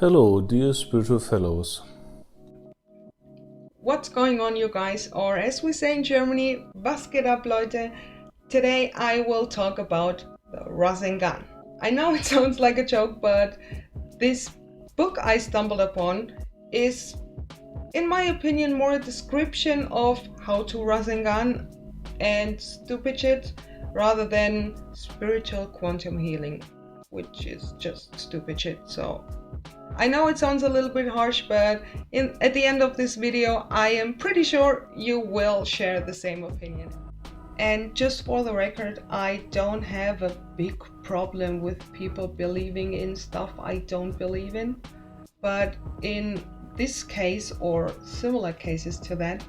Hello, dear spiritual fellows. What's going on, you guys? Or as we say in Germany, was geht ab, Leute? Today I will talk about the Rasengan. I know it sounds like a joke, but this book I stumbled upon is, in my opinion, more a description of how to Rasengan and stupid shit rather than spiritual quantum healing, which is just stupid shit. So I know it sounds a little bit harsh, but at the end of this video, I am pretty sure you will share the same opinion. And just for the record, I don't have a big problem with people believing in stuff I don't believe in. But in this case, or similar cases to that,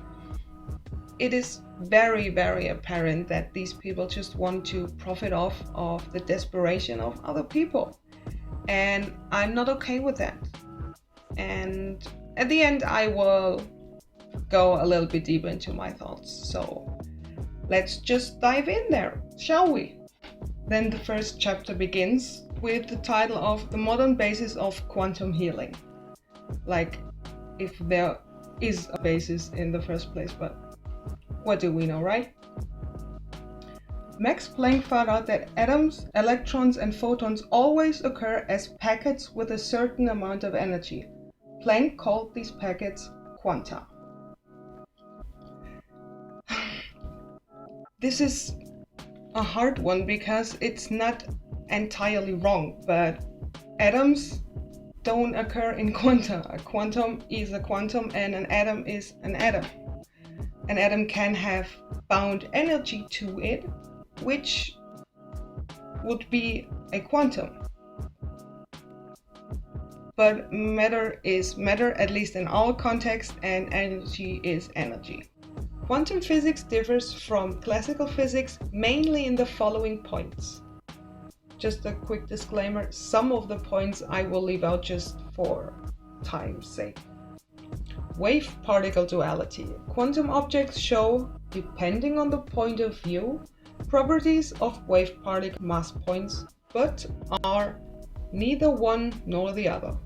it is very, very apparent that these people just want to profit off of the desperation of other people. And I'm not okay with that. And at the end, I will go a little bit deeper into my thoughts. So let's just dive in there, shall we? Then the first chapter begins with the title of The Modern Basis of Quantum Healing. Like, if there is a basis in the first place, but what do we know, right? Max Planck found out that atoms, electrons, and photons always occur as packets with a certain amount of energy. Planck called these packets quanta. This is a hard one because it's not entirely wrong, but atoms don't occur in quanta. A quantum is a quantum and an atom is an atom. An atom can have bound energy to it, which would be a quantum. But matter is matter, at least in our context, and energy is energy. Quantum physics differs from classical physics mainly in the following points. Just a quick disclaimer, some of the points I will leave out just for time's sake. Wave-particle duality. Quantum objects show, depending on the point of view, properties of wave-particle mass points, but are neither one nor the other.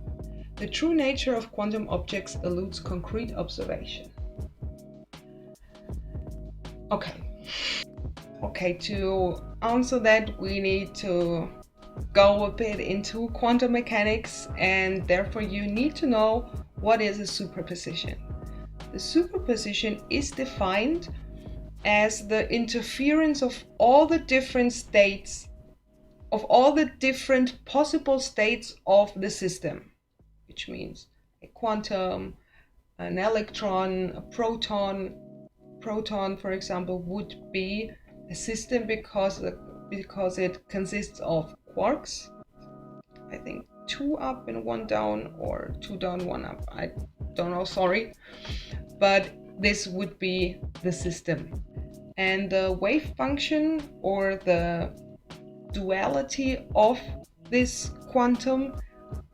The true nature of quantum objects eludes concrete observation. Okay, to answer that, we need to go a bit into quantum mechanics, and therefore you need to know what is a superposition. The superposition is defined as the interference of all the different states, of all the different possible states of the system, which means a quantum, an electron, a proton. Proton, for example, would be a system because it consists of quarks. I think 2 up and 1 down, or 2 down, 1 up. I don't know, sorry. But this would be the system. And the wave function, or the duality of this quantum,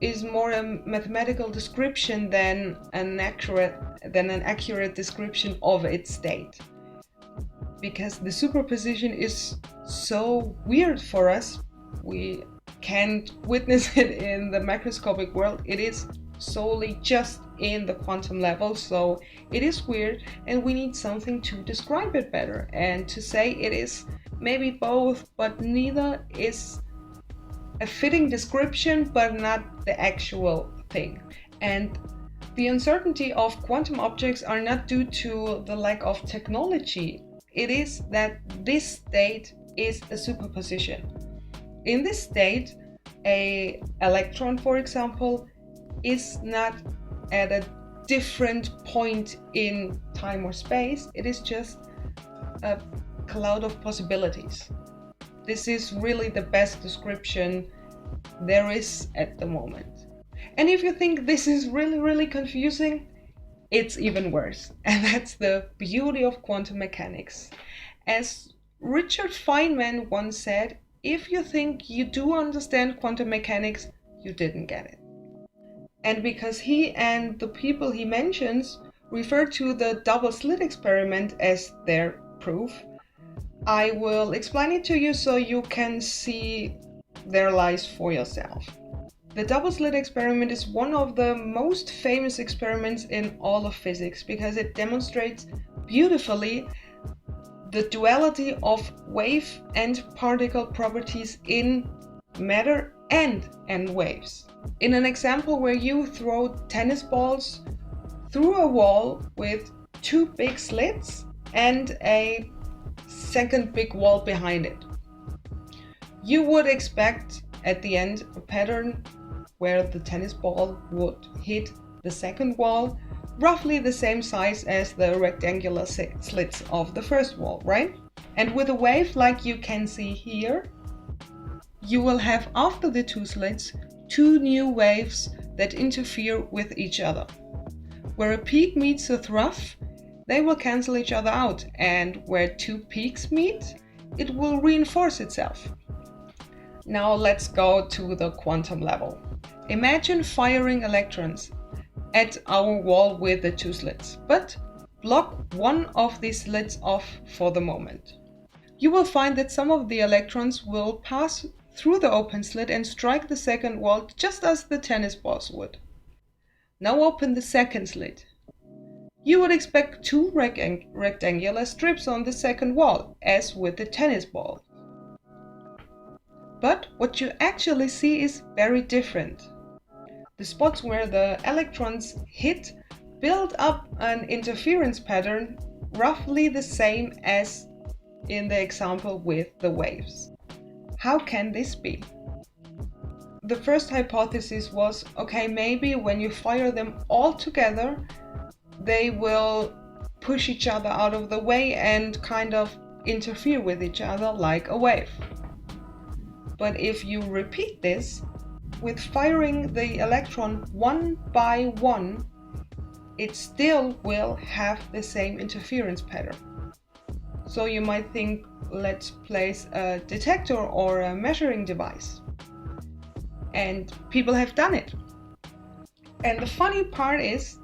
is more a mathematical description than an accurate description of its state. Because the superposition is so weird for us, we can't witness it in the macroscopic world. It is solely just in the quantum level, so it is weird, and we need something to describe it better and to say it is maybe both, but neither is a fitting description, but not the actual thing. And the uncertainty of quantum objects are not due to the lack of technology. It is that this state is a superposition. In this state, an electron, for example, is not at a different point in time or space. It is just a cloud of possibilities. This is really the best description there is at the moment. And if you think this is really, really confusing, it's even worse. And that's the beauty of quantum mechanics. As Richard Feynman once said, if you think you do understand quantum mechanics, you didn't get it. And because he and the people he mentions refer to the double slit experiment as their proof, I will explain it to you so you can see their lies for yourself. The double slit experiment is one of the most famous experiments in all of physics because it demonstrates beautifully the duality of wave and particle properties in matter and waves. In an example where you throw tennis balls through a wall with two big slits and a second big wall behind it, you would expect at the end a pattern where the tennis ball would hit the second wall, roughly the same size as the rectangular slits of the first wall, right? And with a wave like you can see here, you will have after the two slits two new waves that interfere with each other. Where a peak meets a trough, they will cancel each other out, and where two peaks meet, it will reinforce itself. Now let's go to the quantum level. Imagine firing electrons at our wall with the two slits, but block one of these slits off for the moment. You will find that some of the electrons will pass through the open slit and strike the second wall just as the tennis balls would. Now open the second slit. You would expect two rectangular strips on the second wall, as with the tennis ball. But what you actually see is very different. The spots where the electrons hit build up an interference pattern roughly the same as in the example with the waves. How can this be? The first hypothesis was, okay, maybe when you fire them all together, they will push each other out of the way and kind of interfere with each other like a wave. But if you repeat this, with firing the electron one by one, it still will have the same interference pattern. So you might think, let's place a detector or a measuring device. And people have done it. And the funny part is,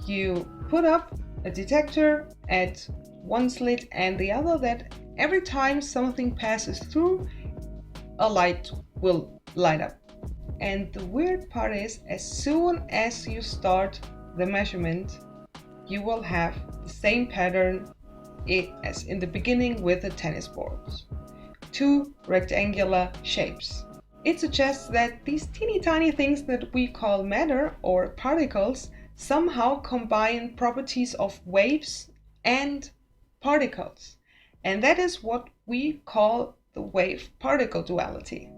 you put up a detector at one slit and the other, that every time something passes through, a light will light up. And the weird part is, as soon as you start the measurement, you will have the same pattern as in the beginning with the tennis balls. Two rectangular shapes. It suggests that these teeny tiny things that we call matter or particles somehow combine properties of waves and particles. And that is what we call the wave-particle duality.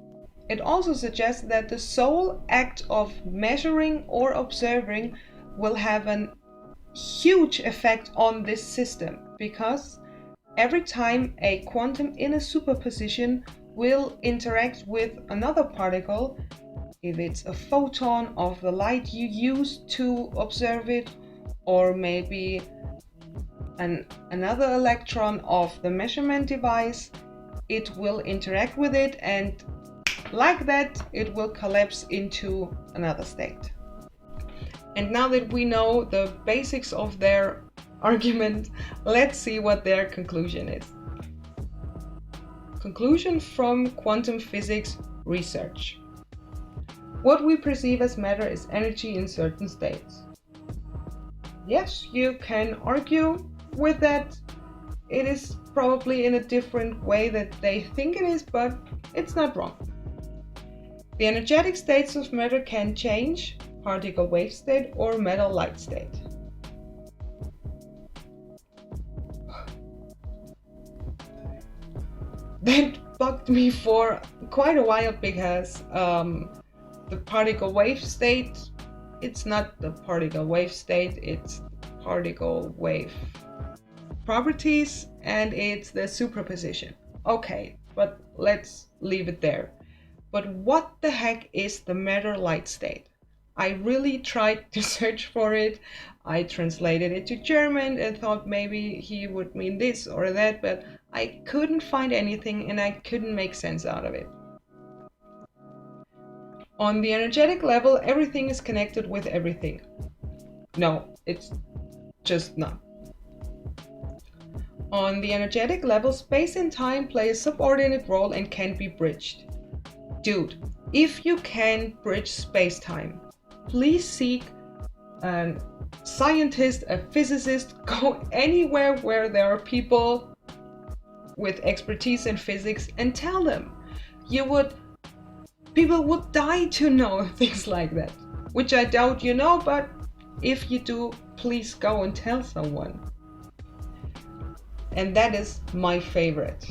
It also suggests that the sole act of measuring or observing will have a huge effect on this system, because every time a quantum in a superposition will interact with another particle, if it's a photon of the light you use to observe it, or maybe another electron of the measurement device, it will interact with it, and like that it will collapse into another state. And now that we know the basics of their argument, let's see what their conclusion is. Conclusion from quantum physics research. What we perceive as matter is energy in certain states. Yes, you can argue with that. It is probably in a different way that they think it is, but it's not wrong. The energetic states of matter can change, particle wave state or metal light state. That bugged me for quite a while, because the particle wave state, it's not the particle wave state, it's particle wave properties, and it's the superposition. Okay, but let's leave it there. But what the heck is the matter light state? I really tried to search for it. I translated it to German and thought maybe he would mean this or that, but I couldn't find anything and I couldn't make sense out of it. On the energetic level, everything is connected with everything. No, it's just not. On the energetic level, space and time play a subordinate role and can be bridged. Dude, If you can bridge space-time, please seek a scientist, a physicist, go anywhere where there are people with expertise in physics and tell them. People would die to know things like that, which I doubt you know, but if you do, please go and tell someone. And that is my favorite.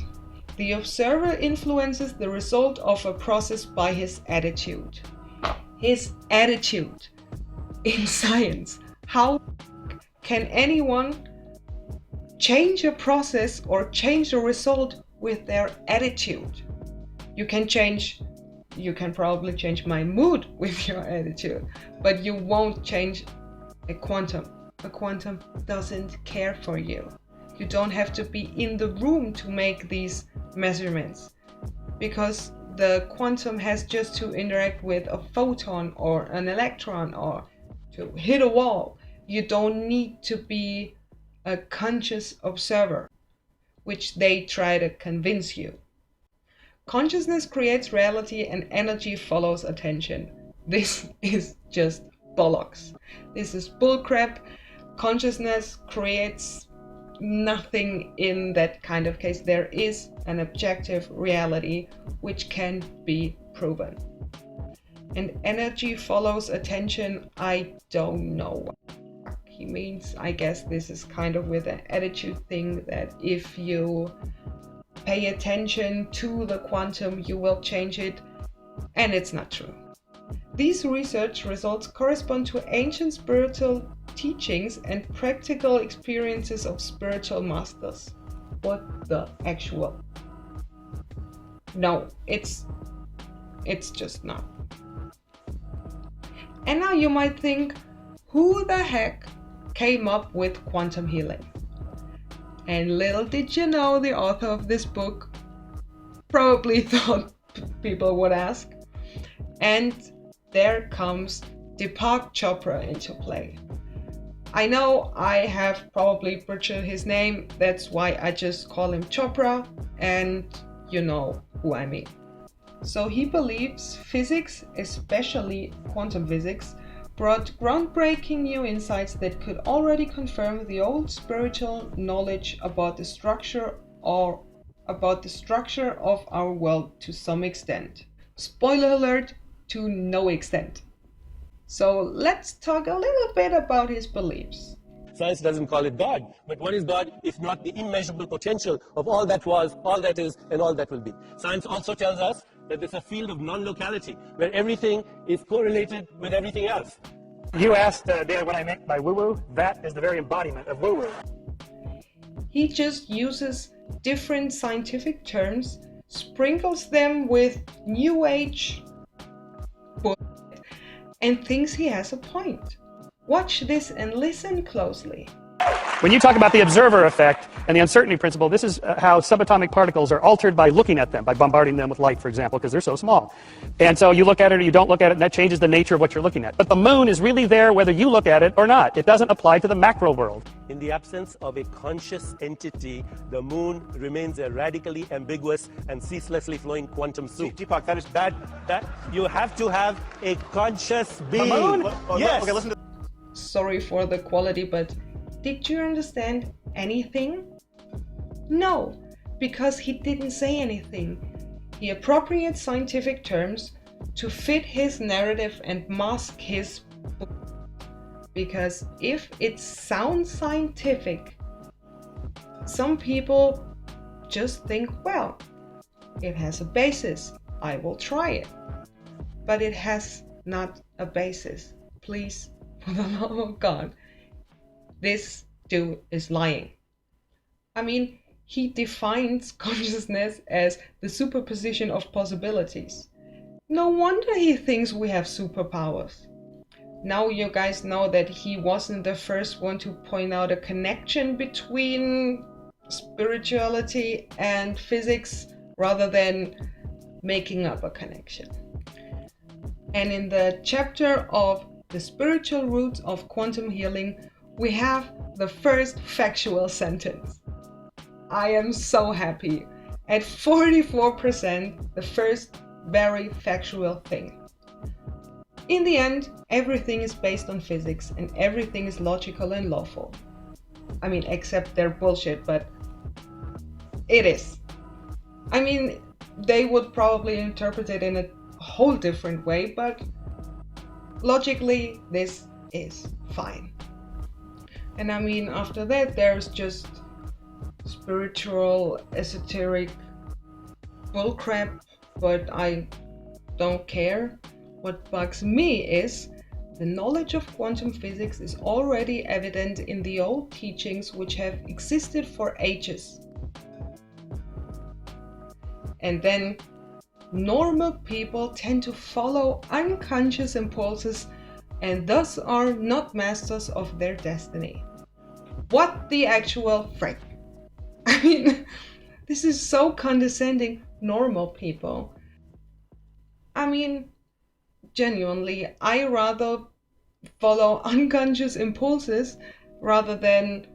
The observer influences the result of a process by his attitude. His attitude in science. How can anyone change a process or change a result with their attitude? You can probably change my mood with your attitude, but you won't change a quantum. A quantum doesn't care for you. You don't have to be in the room to make these measurements, because the quantum has just to interact with a photon or an electron or to hit a wall. You don't need to be a conscious observer, which they try to convince you. Consciousness creates reality and energy follows attention. This is just bollocks. This is bullcrap. Consciousness creates nothing in that kind of case. There is an objective reality which can be proven. And energy follows attention, I don't know what he means. I guess this is kind of with an attitude thing, that if you pay attention to the quantum, you will change it, and it's not true. These research results correspond to ancient spiritual teachings and practical experiences of spiritual masters. What the actual? No, it's just not. And now you might think, who the heck came up with quantum healing? And little did you know, the author of this book probably thought people would ask. And there comes Deepak Chopra into play. I know I have probably butchered his name, that's why I just call him Chopra, and you know who I mean. So he believes physics, especially quantum physics, brought groundbreaking new insights that could already confirm the old spiritual knowledge about the structure of our world to some extent. Spoiler alert, to no extent. So let's talk a little bit about his beliefs. Science doesn't call it God, but what is God if not the immeasurable potential of all that was, all that is, and all that will be? Science also tells us that there's a field of non-locality where everything is correlated with everything else. You asked Dan what I meant by woo-woo. That is the very embodiment of woo-woo. He just uses different scientific terms, sprinkles them with new age bullshit, and thinks he has a point. Watch this and listen closely. When you talk about the observer effect and the uncertainty principle, this is how subatomic particles are altered by looking at them, by bombarding them with light, for example, because they're so small. And so you look at it or you don't look at it, and that changes the nature of what you're looking at. But the moon is really there whether you look at it or not. It doesn't apply to the macro world. In the absence of a conscious entity, the moon remains a radically ambiguous and ceaselessly flowing quantum soup. Deepak, that is That you have to have a conscious being. the moon? Yes. Okay, listen to. Sorry for the quality, but did you understand anything? No, because he didn't say anything. He appropriates scientific terms to fit his narrative and mask his book. Because if it sounds scientific, some people just think, well, it has a basis, I will try it. But it has not a basis. Please, for the love of God, this dude is lying. I mean, he defines consciousness as the superposition of possibilities. No wonder he thinks we have superpowers. Now you guys know that he wasn't the first one to point out a connection between spirituality and physics rather than making up a connection. And in the chapter of the spiritual roots of quantum healing, we have the first factual sentence. I am so happy. At 44%, the first very factual thing. In the end, everything is based on physics and everything is logical and lawful. I mean, except they're bullshit, but it is. I mean, they would probably interpret it in a whole different way, but logically, this is fine. And I mean, after that, there's just spiritual, esoteric bullcrap, but I don't care. What bugs me is the knowledge of quantum physics is already evident in the old teachings which have existed for ages. And then normal people tend to follow unconscious impulses and thus are not masters of their destiny. What the actual frick? I mean, this is so condescending. Normal people. I mean, genuinely, I rather follow unconscious impulses rather than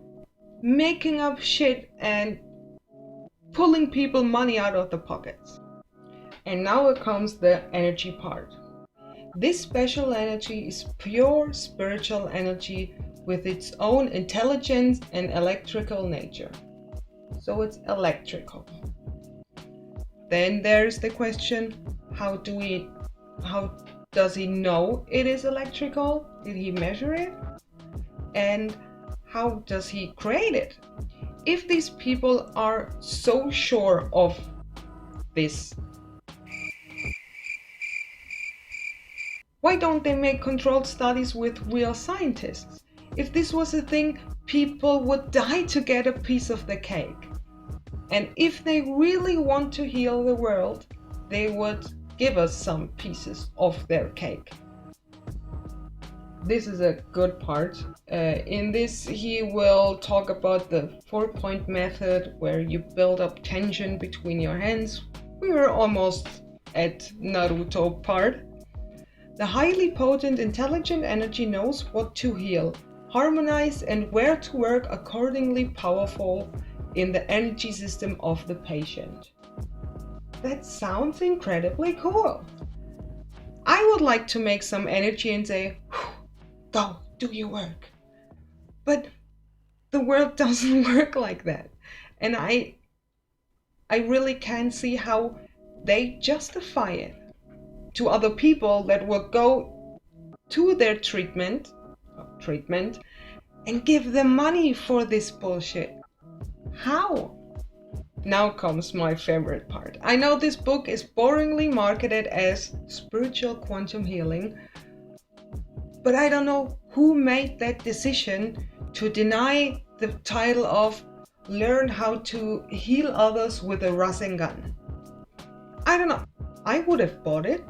making up shit and pulling people money out of the pockets. And now it comes the energy part. This special energy is pure spiritual energy with its own intelligence and electrical nature. So it's electrical. Then there's the question, how does he know it is electrical? Did he measure it? And how does he create it? If these people are so sure of this, why don't they make controlled studies with real scientists? If this was a thing, people would die to get a piece of the cake. And if they really want to heal the world, they would give us some pieces of their cake. This is a good part. In this, he will talk about the 4-point method where you build up tension between your hands. We were almost at Naruto part. The highly potent, intelligent energy knows what to heal, harmonize, and where to work accordingly powerful in the energy system of the patient. That sounds incredibly cool. I would like to make some energy and say, go, do your work. But the world doesn't work like that. And I really can't see how they justify it to other people that will go to their treatment and give them money for this bullshit. How? Now comes my favorite part. I know this book is boringly marketed as spiritual quantum healing, but I don't know who made that decision to deny the title of Learn How to Heal Others with a Rasengan. I don't know. I would have bought it.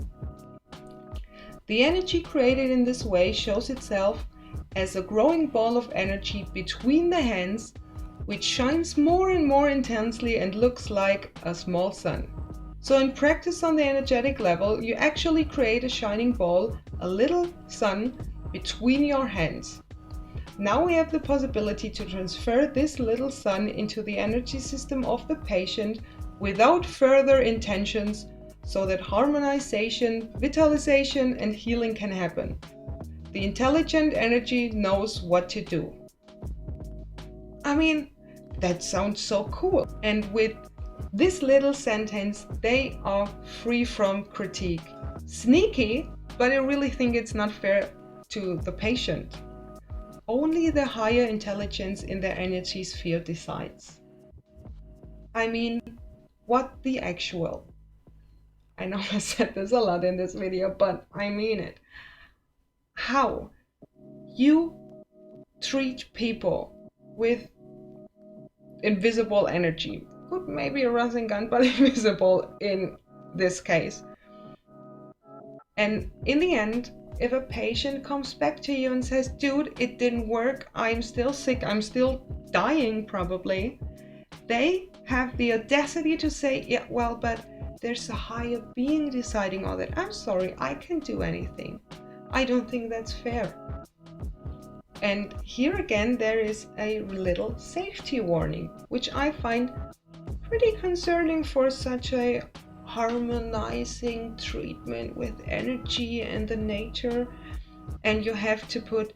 The energy created in this way shows itself as a growing ball of energy between the hands, which shines more and more intensely and looks like a small sun. So in practice on the energetic level, you actually create a shining ball, a little sun, between your hands. Now we have the possibility to transfer this little sun into the energy system of the patient without further intentions, so that harmonization, vitalization, and healing can happen. The intelligent energy knows what to do. I mean, that sounds so cool. And with this little sentence, they are free from critique. Sneaky, but I really think it's not fair to the patient. Only the higher intelligence in their energy sphere decides. I mean, what the actual? I know I said this a lot in this video, but I mean it. How you treat people with invisible energy, could maybe a Rasengan, but invisible in this case. And in the end, if a patient comes back to you and says, dude, it didn't work, I'm still sick, I'm still dying probably, they have the audacity to say, yeah, well, but there's a higher being deciding all that. I'm sorry, I can't do anything. I don't think that's fair. And here again, there is a little safety warning, which I find pretty concerning for such a harmonizing treatment with energy and the nature, and you have to put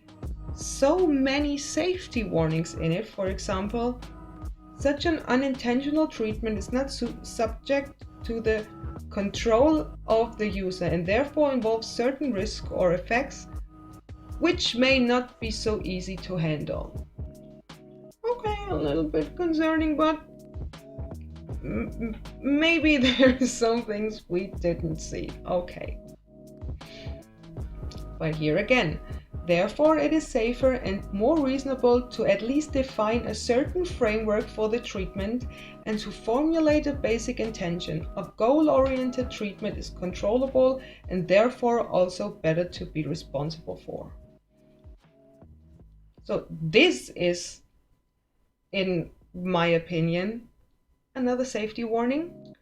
so many safety warnings in it. For example, such an unintentional treatment is not subject to the control of the user and therefore involves certain risks or effects which may not be so easy to handle. Okay, a little bit concerning, but maybe there's some things we didn't see. Okay. But here again, therefore it is safer and more reasonable to at least define a certain framework for the treatment and to formulate a basic intention. A goal-oriented treatment is controllable and therefore also better to be responsible for. So this is, in my opinion, another safety warning,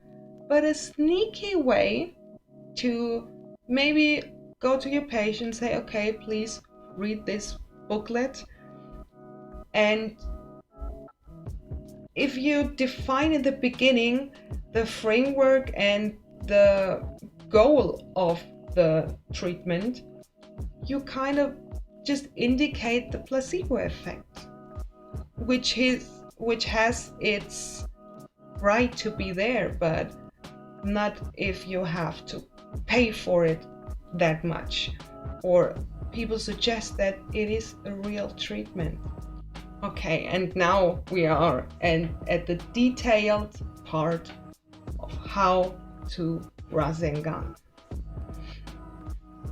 but a sneaky way to maybe go to your patient, say, okay, please read this booklet. And if you define in the beginning the framework and the goal of the treatment, you kind of just indicate the placebo effect, which has its right to be there, but not if you have to pay for it that much, or people suggest that it is a real treatment. Okay, and now we are at the detailed part of how to Rasengan.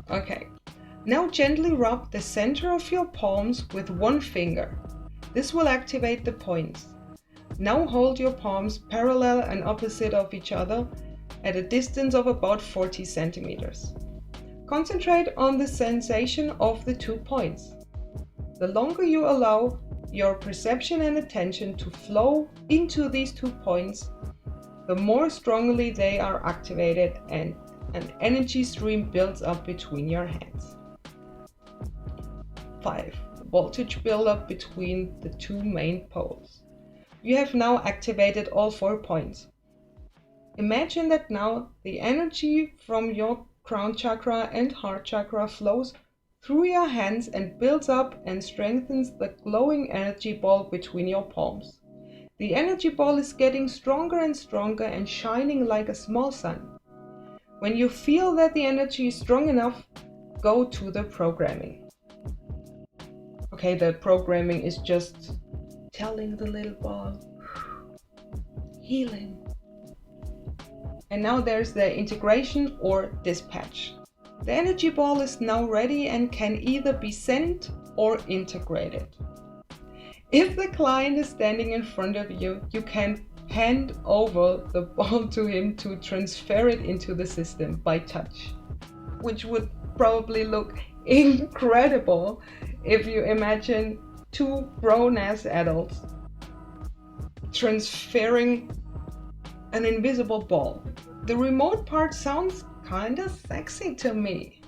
Okay, now gently rub the center of your palms with one finger. This will activate the points. Now hold your palms parallel and opposite of each other at a distance of about 40 centimeters. Concentrate on the sensation of the 2 points. The longer you allow your perception and attention to flow into these 2 points, the more strongly they are activated and an energy stream builds up between your hands. 5. Voltage buildup between the 2 main poles. You have now activated all 4 points. Imagine that now the energy from your crown chakra and heart chakra flows through your hands and builds up and strengthens the glowing energy ball between your palms. The energy ball is getting stronger and stronger and shining like a small sun. When you feel that the energy is strong enough, go to the programming. Okay, the programming is just telling the little ball, healing. And now there's the integration or dispatch. The energy ball is now ready and can either be sent or integrated. If the client is standing in front of you, you can hand over the ball to him to transfer it into the system by touch, which would probably look incredible if you imagine 2 grown-ass adults transferring an invisible ball. The remote part sounds kinda sexy to me.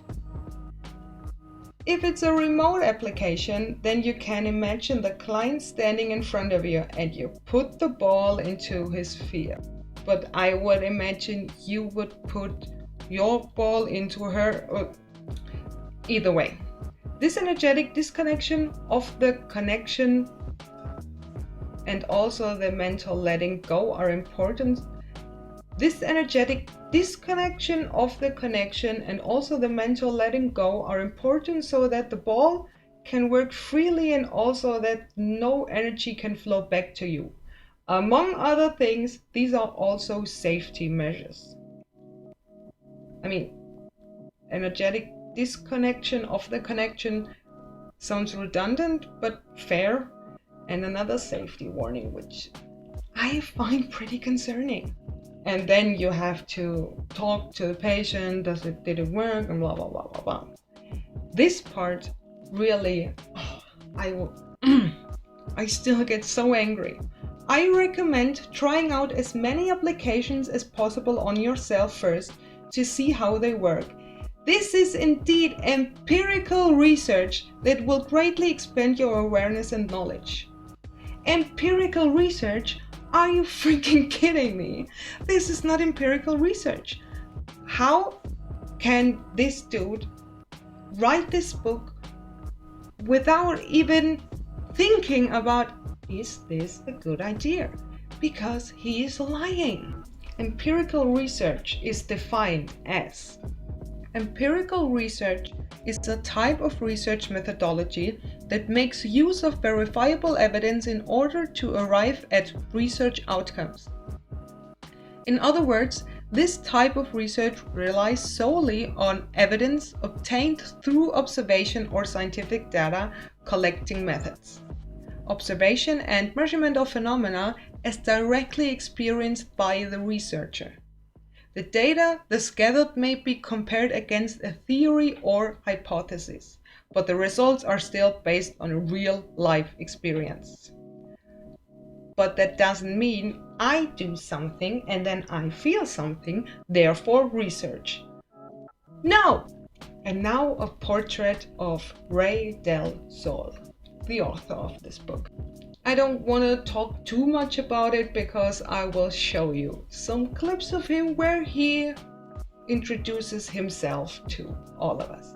If it's a remote application, then you can imagine the client standing in front of you and you put the ball into his sphere. But I would imagine you would put your ball into her, or either way. This energetic disconnection of the connection and also the mental letting go are important. This energetic disconnection of the connection and also the mental letting go are important so that the ball can work freely and also that no energy can flow back to you. Among other things, these are also safety measures. I mean, energetic disconnection of the connection sounds redundant but fair, and another safety warning which I find pretty concerning. And then you have to talk to the patient, did it work, and blah blah blah blah blah. This part really, I still get so angry. I recommend trying out as many applications as possible on yourself first to see how they work. This is indeed empirical research that will greatly expand your awareness and knowledge. Empirical research Are you freaking kidding me? This is not empirical research. How can this dude write this book without even thinking about, is this a good idea? Because he is lying. Empirical research is defined as: empirical research is a type of research methodology that makes use of verifiable evidence in order to arrive at research outcomes. In other words, this type of research relies solely on evidence obtained through observation or scientific data collecting methods. Observation and measurement of phenomena as directly experienced by the researcher. The data thus gathered may be compared against a theory or hypothesis, but the results are still based on real life experience. But that doesn't mean I do something and then I feel something, therefore research. No! And now a portrait of Ray del Sol, the author of this book. I don't want to talk too much about it because I will show you some clips of him where he introduces himself to all of us.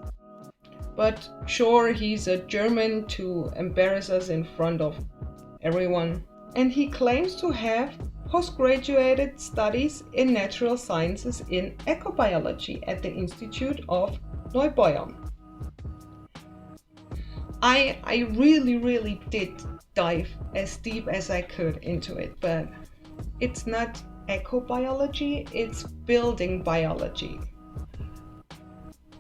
But sure, he's a German to embarrass us in front of everyone. And he claims to have postgraduate studies in natural sciences in ecobiology at the Institute of Neubeuern. I really did dive as deep as I could into it, but it's not ecobiology, it's building biology.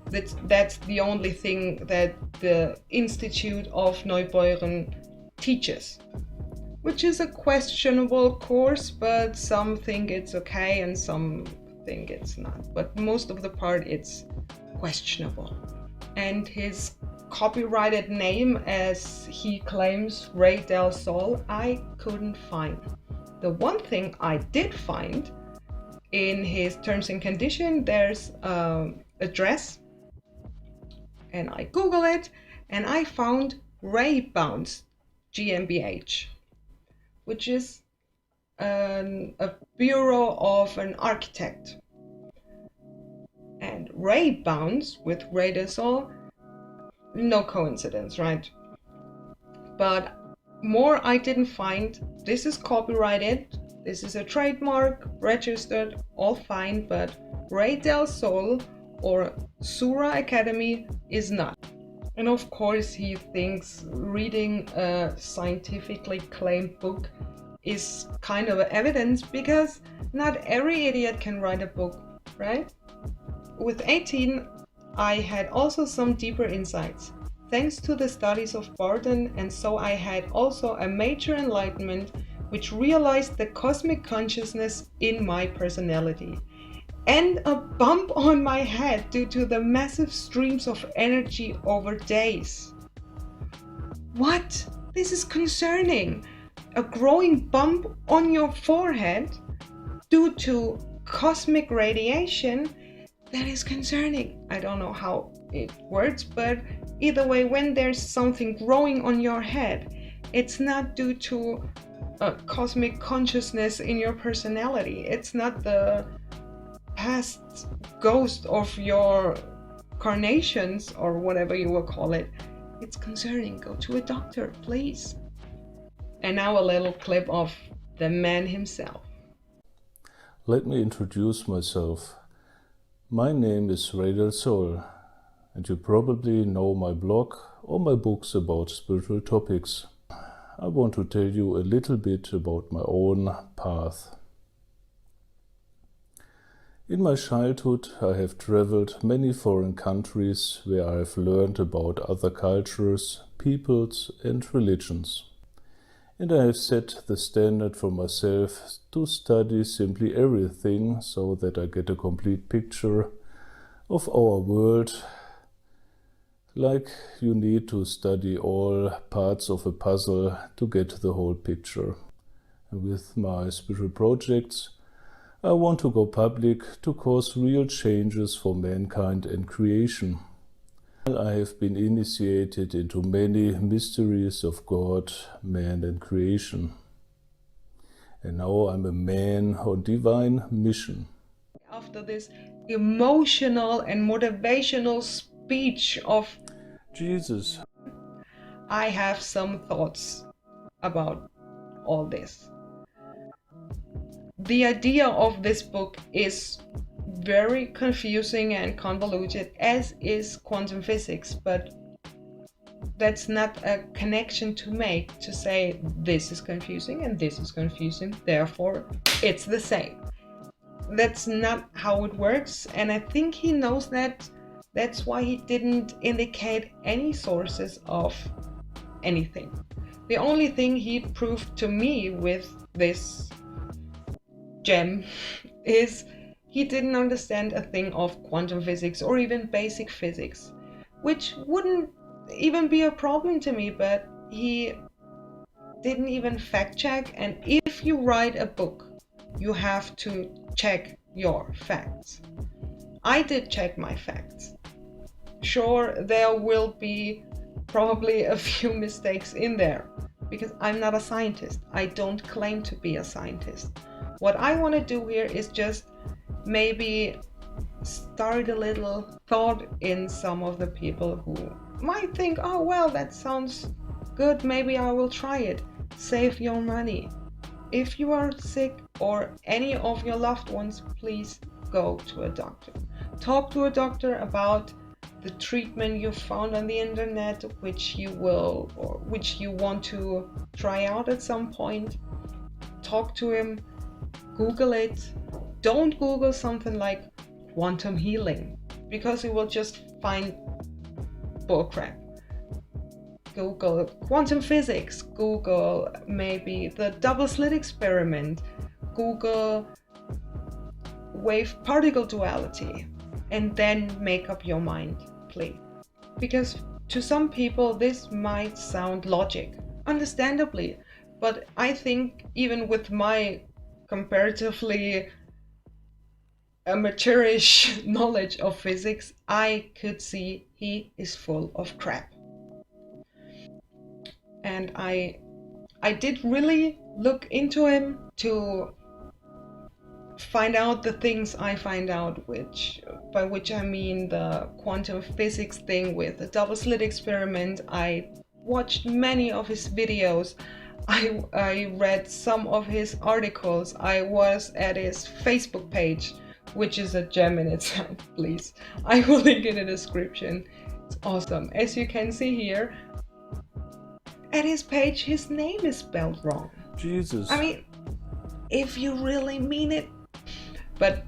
That's the only thing that the Institute of Neubeuern teaches, which is a questionable course, but some think it's okay and some think it's not. But most of the part it's questionable. And his copyrighted name, as he claims, Ray del Sol, I couldn't find. The one thing I did find in his terms and condition, there's an address, and I Google it, and I found Ray Bounds GmbH, which is a bureau of an architect. And Ray Bounds with Ray del Sol, no coincidence, right? But more I didn't find. This is copyrighted, this is a trademark, registered, all fine, but Ray del Sol or Sura Academy is not. And of course he thinks reading a scientifically claimed book is kind of evidence, because not every idiot can write a book, right? With 18, I had also some deeper insights, thanks to the studies of Barton, and so I had also a major enlightenment which realized the cosmic consciousness in my personality, and a bump on my head due to the massive streams of energy over days. What? This is concerning. A growing bump on your forehead due to cosmic radiation, that is concerning. I don't know how it works, but either way, when there's something growing on your head, it's not due to a cosmic consciousness in your personality. It's not the past ghost of your carnations or whatever you will call it. It's concerning. Go to a doctor, please. And now a little clip of the man himself. Let me introduce myself. My name is Ray del Sol, and you probably know my blog or my books about spiritual topics. I want to tell you a little bit about my own path. In my childhood, I have traveled many foreign countries where I have learned about other cultures, peoples and religions. And I have set the standard for myself to study simply everything so that I get a complete picture of our world, like you need to study all parts of a puzzle to get the whole picture. And with my spiritual projects, I want to go public to cause real changes for mankind and creation. I have been initiated into many mysteries of God, man and creation. And now I'm a man on divine mission. After this emotional and motivational speech of Jesus, I have some thoughts about all this. The idea of this book is very confusing and convoluted, as is quantum physics, but that's not a connection to make, to say this is confusing and this is confusing, therefore it's the same. That's not how it works, and I think he knows that. That's why he didn't indicate any sources of anything. The only thing he proved to me with this gem is he didn't understand a thing of quantum physics or even basic physics, which wouldn't even be a problem to me, but he didn't even fact check. And if you write a book, you have to check your facts. I did check my facts. Sure, there will be probably a few mistakes in there because I'm not a scientist. I don't claim to be a scientist. What I want to do here is just maybe start a little thought in some of the people who might think, oh well, that sounds good, maybe I will try it. Save your money. If you are sick or any of your loved ones, please go to a doctor. Talk to a doctor about the treatment you found on the internet, which you want to try out at some point. Talk to him, Google it. Don't Google something like quantum healing, because you will just find bullcrap. Google quantum physics, Google maybe the double slit experiment, Google wave particle duality, and then make up your mind, please. Because to some people this might sound logic, understandably, but I think even with my comparatively amateurish knowledge of physics, I could see he is full of crap. And I did really look into him to find out the things I find out, by which I mean the quantum physics thing with the double slit experiment. I watched many of his videos. I read some of his articles. I was at his Facebook page, which is a gem in itself, please. I will link in the description. It's awesome. As you can see here, at his page, his name is spelled wrong. Jesus. I mean, if you really mean it. But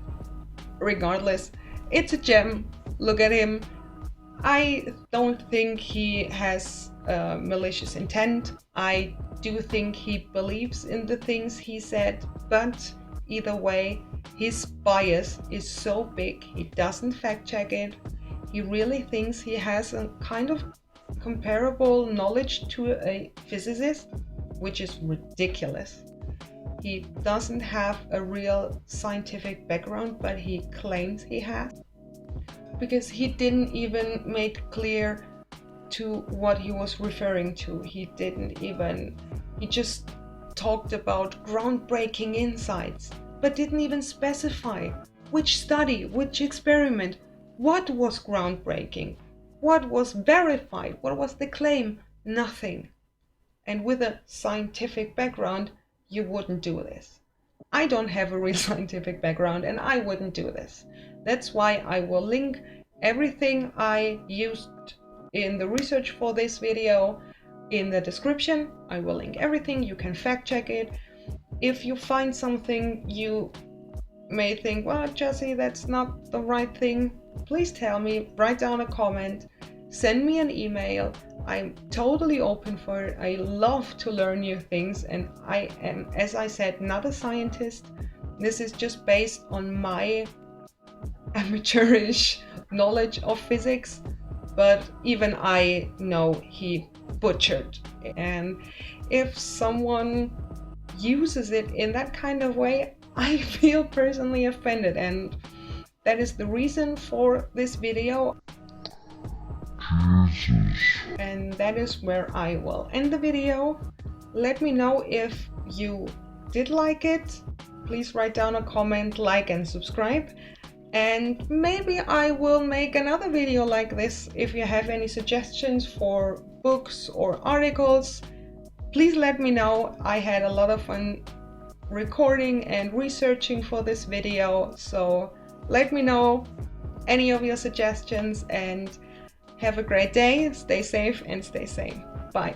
regardless, it's a gem. Look at him. I don't think he has malicious intent. I do think he believes in the things he said, but either way, his bias is so big, he doesn't fact check it. He really thinks he has a kind of comparable knowledge to a physicist, which is ridiculous. He doesn't have a real scientific background, but he claims he has, because he didn't even make clear to what he was referring to. He just talked about groundbreaking insights, but didn't even specify which study, which experiment, what was groundbreaking, what was verified, what was the claim. Nothing. And with a scientific background, you wouldn't do this. I don't have a real scientific background and I wouldn't do this. That's why I will link everything I used in the research for this video in the description. I will link everything. You can fact check it. If you find something you may think, well, Jessie, that's not the right thing, please tell me, write down a comment, send me an email. I'm totally open for it. I love to learn new things, and I am, as I said, not a scientist. This is just based on my amateurish knowledge of physics, but even I know he butchered. And if someone uses it in that kind of way, I feel personally offended, and that is the reason for this video. And that is where I will end the video. Let me know if you did like it, please write down a comment, like and subscribe. And maybe I will make another video like this. If you have any suggestions for books or articles, please let me know. I had a lot of fun recording and researching for this video, so let me know any of your suggestions, and have a great day. Stay safe and stay sane. Bye.